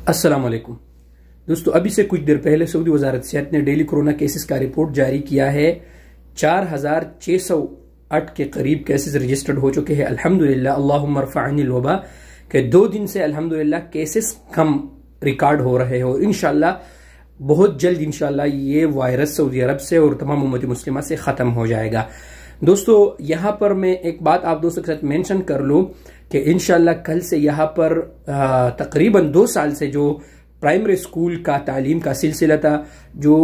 अस्सलाम वालेकुम दोस्तों, अभी से कुछ देर पहले सऊदी वजारत सेहत ने डेली कोरोना केसेस का रिपोर्ट जारी किया है। 4608 के करीब केसेस रजिस्टर्ड हो चुके हैं। अल्हम्दुलिल्लाह, अल्लाहुम्मा रफ़अनिल वबा के 2 दिन से अल्हम्दुलिल्लाह केसेस कम रिकॉर्ड हो रहे हैं और इंशाल्लाह बहुत जल्द इंशाल्लाह ये वायरस सऊदी अरब से और तमाम उम्मत मुस्लिमा से खत्म हो जाएगा। दोस्तों, यहाँ पर मैं एक बात आप दोस्तों के साथ मेंशन कर लूं कि इंशाल्लाह कल से यहाँ पर तकरीबन 2 साल से जो प्राइमरी स्कूल का तालीम का सिलसिला था, जो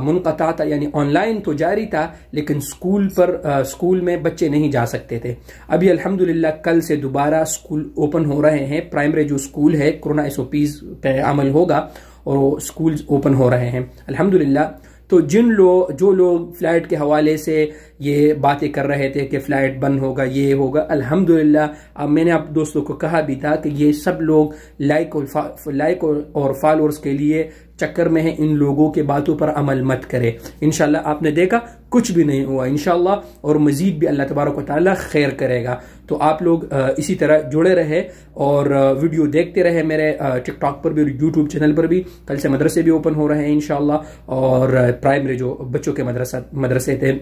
मुनक़ता था, यानी ऑनलाइन तो जारी था, लेकिन स्कूल में बच्चे नहीं जा सकते थे। अभी अल्हम्दुलिल्लाह कल से दोबारा स्कूल ओपन हो रहे हैं। प्राइमरी जो स्कूल है कोरोना SOPs पे अमल होगा और स्कूल ओपन हो रहे हैं अल्हम्दुलिल्लाह। तो जो लोग फ्लाइट के हवाले से ये बातें कर रहे थे कि फ्लाइट बंद होगा, ये होगा, अल्हम्दुलिल्लाह अब मैंने आप दोस्तों को कहा भी था कि ये सब लोग लाइक और फॉलोअर्स के लिए चक्कर में है, इन लोगों के बातों पर अमल मत करें। इंशाल्लाह आपने देखा कुछ भी नहीं हुआ इंशाल्लाह, और मजीद भी अल्लाह तबारक व तआला खैर करेगा। तो आप लोग इसी तरह जुड़े रहे और वीडियो देखते रहे मेरे टिकटॉक पर भी और यूट्यूब चैनल पर भी। कल से मदरसे भी ओपन हो रहे हैं इंशाल्लाह, और प्राइमरी जो बच्चों के मदरसे थे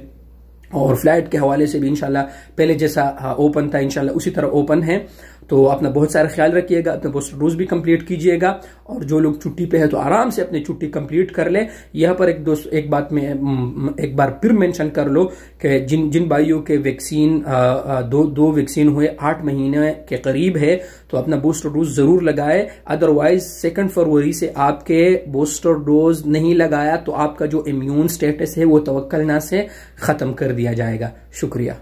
और फ्लाइट के हवाले से भी इंशाल्लाह पहले जैसा ओपन था इंशाल्लाह उसी तरह ओपन है। तो अपना बहुत सारा ख्याल रखिएगा, अपने बूस्टर डोज भी कंप्लीट कीजिएगा, और जो लोग छुट्टी पे है तो आराम से अपनी छुट्टी कंप्लीट कर ले। यहाँ पर एक बात में एक बार फिर मेंशन कर लो कि जिन भाइयों के वैक्सीन दो वैक्सीन हुए 8 महीने के करीब है तो अपना बूस्टर डोज जरूर लगाए। अदरवाइज 2 फरवरी से आपके बूस्टर डोज नहीं लगाया तो आपका जो इम्यून स्टेटस है वो तवक्कुलना से खत्म कर दिया जाएगा। शुक्रिया।